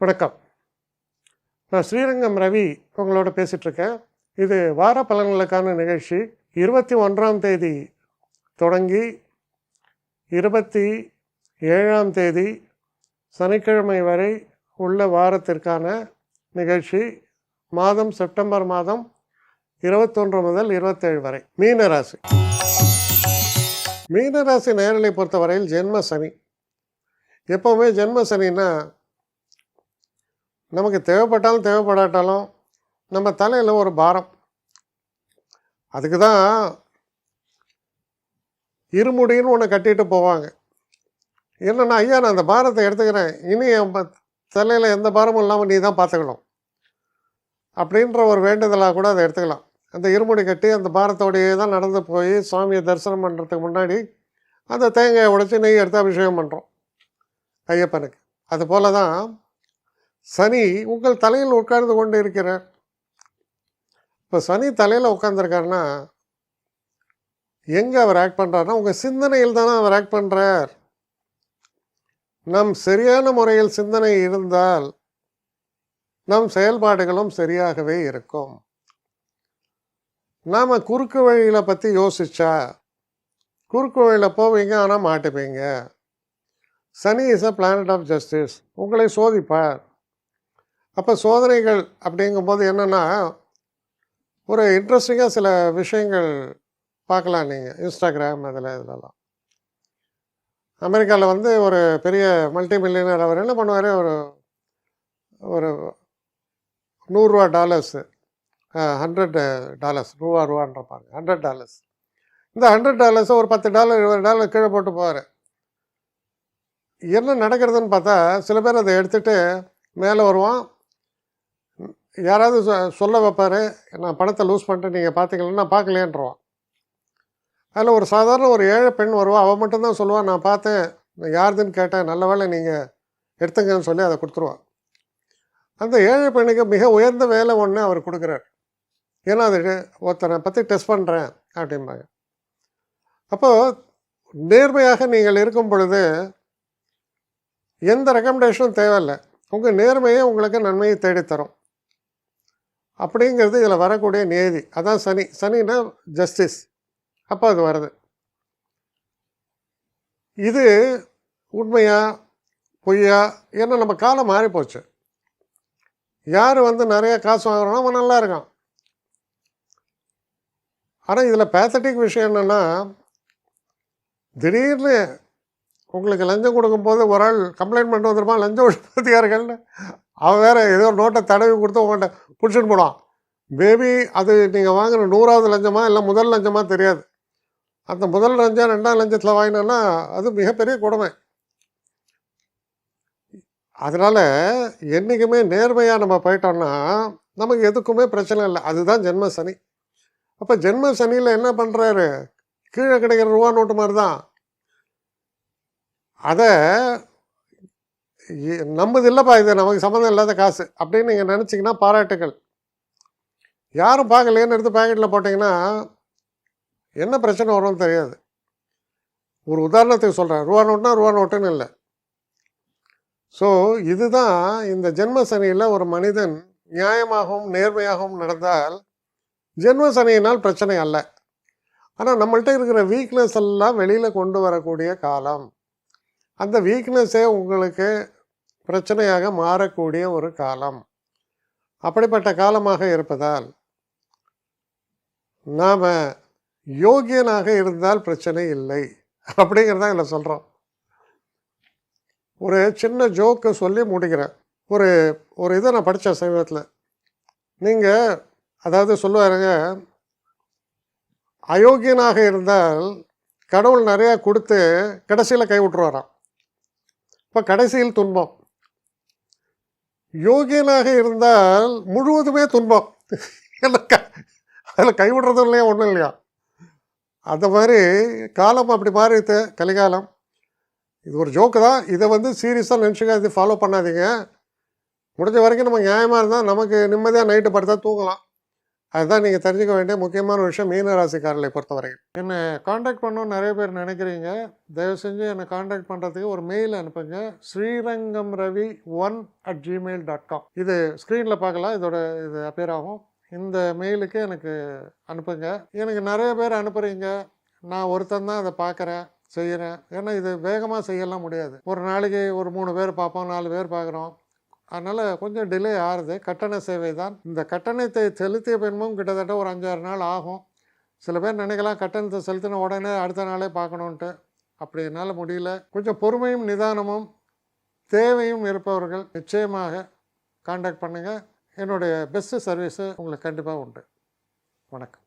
வணக்கம். நான் ஸ்ரீரங்கம் ரவி உங்களோட பேசிகிட்ருக்கேன். இது வார பலன்களுக்கான நிகழ்ச்சி. 21ஆம் தேதி தொடங்கி 27ஆம் தேதி சனிக்கிழமை வரை உள்ள வாரத்திற்கான நிகழ்ச்சி. மாதம் செப்டம்பர் மாதம் 21 முதல் 27 வரை. மீனராசி. மீனராசி நேரலை பொறுத்தவரையில் ஜென்ம சனி. எப்போவுமே ஜென்ம சனின்னா நமக்கு தேவைப்பட்டாலும் தேவைப்படாட்டாலும் நம்ம தலையில் ஒரு பாரம். அதுக்கு தான் இருமுடின்னு ஒன்று கட்டிட்டு போவாங்க. என்னென்னா, ஐயா நான் அந்த பாரத்தை எடுத்துக்கிறேன், இனி என் தலையில் எந்த பாரமும் இல்லாமல் நீ தான் பார்த்துக்கணும் அப்படின்ற ஒரு வேண்டுதலாக கூட அதை எடுத்துக்கலாம். அந்த இருமுடி கட்டி அந்த பாரத்தோடையே தான் நடந்து போய் சுவாமியை தரிசனம் பண்ணுறதுக்கு முன்னாடி அந்த தேங்காயை உடைச்சி நெய் எடுத்து அபிஷேகம் பண்ணுறோம் ஐயப்பனுக்கு. அதுபோல தான் சனி உங்கள் தலையில் உட்கார்ந்து கொண்டு இருக்கிறார். இப்போ சனி தலையில் உட்காந்துருக்காருன்னா எங்கே அவர் ஆக்ட் பண்ணுறாருன்னா உங்கள் சிந்தனையில் தானே அவர் ஆக்ட் பண்ணுறார். நம் சரியான முறையில் சிந்தனை இருந்தால் நம் செயல்பாடுகளும் சரியாகவே இருக்கும். நாம் குறுக்கு வழியில் பற்றி யோசிச்சா குறுக்கு வழியில் போவீங்க, ஆனால் மாட்டுப்பீங்க. Shani is a planet of justice. உங்களை சோதிப்பார். அப்போ சோதனைகள் அப்படிங்கும்போது என்னென்னா, ஒரு இன்ட்ரெஸ்டிங்காக சில விஷயங்கள் பார்க்கலாம் நீங்கள் இன்ஸ்டாகிராம் இதெல்லாம். அமெரிக்காவில் ஒரு பெரிய மல்டி மில்லியனர் அவர் என்ன பண்ணுவார், ஒரு $100 $100 ரூபான்றப்பாங்க $100. இந்த $100 ஒரு $10 $20 கீழே போட்டு போவார். என்ன நடக்கிறதுன்னு பார்த்தா சில பேர் அதை எடுத்துகிட்டு மேலே வருவான், யாராவது சொல்ல வைப்பார், நான் பணத்தை லூஸ் பண்ணிட்டு நீங்கள் பார்த்தீங்களா, நான் பார்க்கலையன்றவான். அதில் ஒரு சாதாரண ஒரு ஏழை பெண் வருவாள். அவள் மட்டும்தான் சொல்லுவாள், நான் பார்த்தேன், நான் யாருதுன்னு கேட்டேன், நல்ல வேலை நீங்கள் எடுத்துங்கன்னு சொல்லி அதை கொடுத்துருவான். அந்த ஏழை பெண்ணுக்கு மிக உயர்ந்த வேலை ஒன்று அவர் கொடுக்குறார். ஏன்னா அது ஒருத்தரை பற்றி டெஸ்ட் பண்ணுறேன் அப்படிம்பாங்க. அப்போது நேர்மையாக நீங்கள் இருக்கும் பொழுது எந்த ரெக்கமெண்டேஷனும் தேவையில்லை. உங்கள் நேர்மையே உங்களுக்கு நன்மையை தேடித்தரும் அப்படிங்கிறது இதில் வரக்கூடிய நியதி. அதான் சனி. சனின்னா ஜஸ்டிஸ். அப்போ அது வருது. இது உண்மையா பொய்யா? ஏன்னா நம்ம காலம் மாறி போச்சு. யார் நிறைய காசு வாங்குறோன்னா அவன் நல்லா இருக்கான். ஆனால் இதில் பேத்தட்டிக் விஷயம் என்னென்னா, திடீர்னு உங்களுக்கு லஞ்சம் கொடுக்கும்போது ஒரு ஆள் கம்ப்ளைண்ட் பண்ணிட்டு வந்துருப்பான், லஞ்சம் ஒழிப்பதிகாரிகள்னு. அவன் வேறு ஏதோ ஒரு நோட்டை தடவி கொடுத்து உங்கள்கிட்ட பிடிச்சிட்டு போடான். பேபி அது நீங்கள் வாங்கின 100வது லஞ்சமாக இல்லை முதல் லஞ்சமாக தெரியாது. அந்த முதல் லஞ்சம் 2ஆம் லஞ்சத்தில் வாங்கினோன்னா அது மிகப்பெரிய கொடுமை. அதனால் என்றைக்குமே நேர்மையாக நம்ம போயிட்டோம்னா நமக்கு எதுக்குமே பிரச்சனை இல்லை. அதுதான் ஜென்ம சனி. அப்போ ஜென்ம சனியில் என்ன பண்ணுறாரு, கீழே கிடைக்கிற ரூபா நோட்டு மாதிரி தான். அதை நம்பது இல்லைப்பா, இது நமக்கு சம்மந்தம் இல்லாத காசு அப்படின்னு நீங்கள் நினச்சிங்கன்னா பாராட்டுகள். யாரும் பார்க்கலையேன்னு எடுத்து பேக்கெட்டில் போட்டிங்கன்னா என்ன பிரச்சனை வரும்னு தெரியாது. ஒரு உதாரணத்துக்கு சொல்கிறேன், ரூபா நோட்டுனா ரூபா நோட்டுன்னு இல்லை. ஸோ இதுதான் இந்த ஜென்ம சனியில் ஒரு மனிதன் நியாயமாகவும் நேர்மையாகவும் நடந்தால் ஜென்ம சனியினால் பிரச்சனை அல்ல. ஆனால் நம்மள்கிட்ட இருக்கிற வீக்னஸ் எல்லாம் வெளியில் கொண்டு வரக்கூடிய காலம். அந்த வீக்னஸே உங்களுக்கு பிரச்சனையாக மாறக்கூடிய ஒரு காலம். அப்படிப்பட்ட காலமாக இருப்பதால் நாம் யோகியனாக இருந்தால் பிரச்சனை இல்லை அப்படிங்கிறத இதில் சொல்கிறோம். ஒரு சின்ன ஜோக்கு சொல்லி முடிக்கிறேன். ஒரு இதை நான் படித்தேன் சமீபத்தில். நீங்கள் அதாவது சொல்லுவாருங்க, அயோக்கியனாக இருந்தால் கடவுள் நிறையா கொடுத்து கடைசியில் கை விட்டுருவாராம். இப்போ கடைசியில் துன்பம். யோகியனாக இருந்தால் முழுவதுமே துன்பம். அதில் கைவிடுறதும் இல்லையா, ஒன்றும் இல்லையா. அந்த மாதிரி காலம் அப்படி மாறிட்டு கலிகாலம். இது ஒரு ஜோக்கு தான். இதை சீரியஸாக நினச்சிக்க, இது ஃபாலோ பண்ணாதீங்க. முடிஞ்ச வரைக்கும் நம்ம நியாயமாக இருந்தால் நமக்கு நிம்மதியாக நைட்டு படுத்தா தூங்கலாம். அதுதான் நீங்கள் தெரிஞ்சுக்க வேண்டிய முக்கியமான விஷயம் மீன ராசிக்காரர்களை பொறுத்தவரைக்கும். என்னை காண்டாக்ட் பண்ணணும்னு நிறைய பேர் நினைக்கிறீங்க. தயவு செஞ்சு என்னை காண்டாக்ட் பண்ணுறதுக்கு ஒரு மெயில் அனுப்புங்க. srirangamravi1@gmail.com. இது ஸ்க்ரீனில் பார்க்கலாம், இது அப்பியர் ஆகும். இந்த மெயிலுக்கு எனக்கு அனுப்புங்க. எனக்கு நிறைய பேர் அனுப்புகிறீங்க, நான் ஒருத்தன் தான் அதை பார்க்குறேன், செய்கிறேன். ஏன்னா இது வேகமாக செய்யலாம் முடியாது. ஒரு நாளைக்கு ஒரு 3 பேர் பார்ப்போம், 4 பேர் பார்க்குறோம். அதனால் கொஞ்சம் டிலே ஆகுது. கட்டண சேவை தான். இந்த கட்டணத்தை செலுத்திய பின்பும் கிட்டத்தட்ட ஒரு 5-6 நாள் ஆகும். சில பேர் நினைக்கலாம் கட்டணத்தை செலுத்தின உடனே அடுத்த நாளே பார்க்கணுன்ட்டு. அப்படி என்னால் முடியல. கொஞ்சம் பொறுமையும் நிதானமும் தேவையும் இருப்பவர்கள் நிச்சயமாக காண்டாக்ட் பண்ணுங்கள். என்னுடைய பெஸ்ட்டு சர்வீஸு உங்களுக்கு கண்டிப்பாக உண்டு. வணக்கம்.